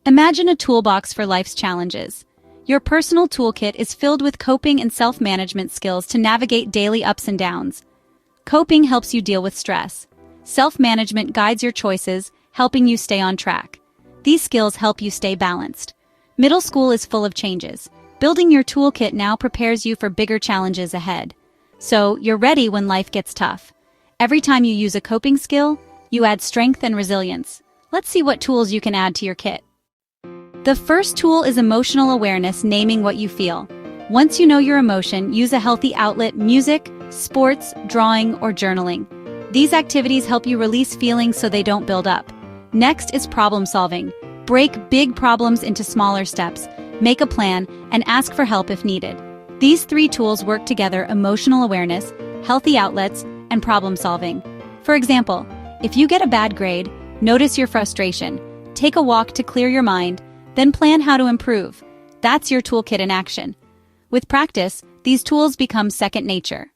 Imagine a toolbox for life's challenges. Your personal toolkit is filled with coping and self-management skills to navigate daily ups and downs. Coping helps you deal with stress. Self-management guides your choices, helping you stay on track. These skills help you stay balanced. Middle school is full of changes. Building your toolkit now prepares you for bigger challenges ahead. So, you're ready when life gets tough. Every time you use a coping skill, you add strength and resilience. Let's see what tools you can add to your kit. The first tool is emotional awareness, naming what you feel. Once you know your emotion, use a healthy outlet: music, sports, drawing, or journaling. These activities help you release feelings so they don't build up. Next is problem solving. Break big problems into smaller steps, make a plan, and ask for help if needed. These three tools work together: emotional awareness, healthy outlets, and problem solving. For example, if you get a bad grade, notice your frustration, take a walk to clear your mind, then plan how to improve. That's your toolkit in action. With practice, these tools become second nature.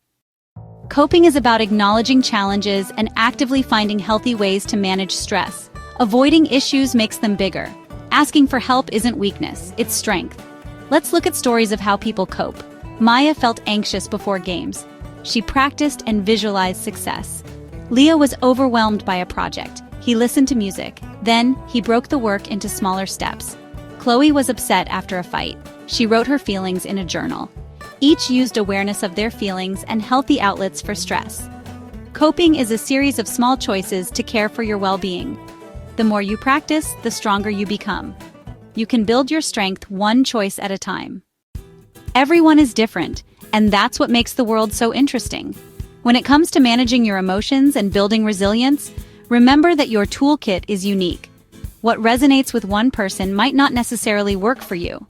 Coping is about acknowledging challenges and actively finding healthy ways to manage stress. Avoiding issues makes them bigger. Asking for help isn't weakness, it's strength. Let's look at stories of how people cope. Maya felt anxious before games. She practiced and visualized success. Leo was overwhelmed by a project. He listened to music. Then, he broke the work into smaller steps. Chloe was upset after a fight. She wrote her feelings in a journal. Each used awareness of their feelings and healthy outlets for stress. Coping is a series of small choices to care for your well-being. The more you practice, the stronger you become. You can build your strength one choice at a time. Everyone is different, and that's what makes the world so interesting. When it comes to managing your emotions and building resilience, remember that your toolkit is unique. What resonates with one person might not necessarily work for you.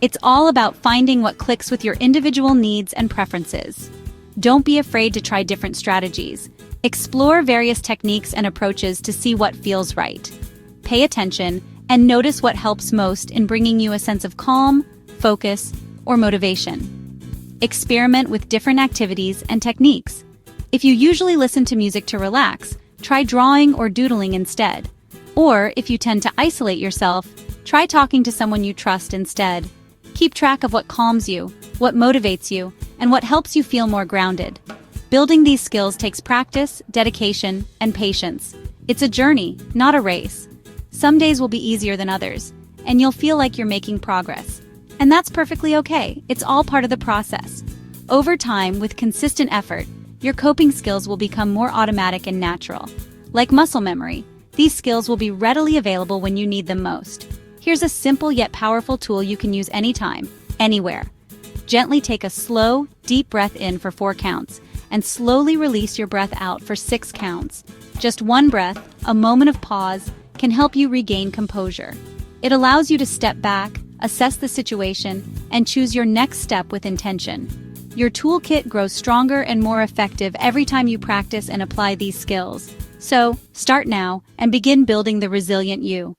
It's all about finding what clicks with your individual needs and preferences. Don't be afraid to try different strategies. Explore various techniques and approaches to see what feels right. Pay attention and notice what helps most in bringing you a sense of calm, focus, or motivation. Experiment with different activities and techniques. If you usually listen to music to relax, try drawing or doodling instead. Or, if you tend to isolate yourself, try talking to someone you trust instead. Keep track of what calms you, what motivates you, and what helps you feel more grounded. Building these skills takes practice, dedication, and patience. It's a journey, not a race. Some days will be easier than others, and you'll feel like you're making progress. And that's perfectly okay. It's all part of the process. Over time, with consistent effort, your coping skills will become more automatic and natural. Like muscle memory, these skills will be readily available when you need them most. Here's a simple yet powerful tool you can use anytime, anywhere. Gently take a slow, deep breath in for 4 counts, and slowly release your breath out for 6 counts. Just one breath, a moment of pause, can help you regain composure. It allows you to step back, assess the situation, and choose your next step with intention. Your toolkit grows stronger and more effective every time you practice and apply these skills. So, start now and begin building the resilient you.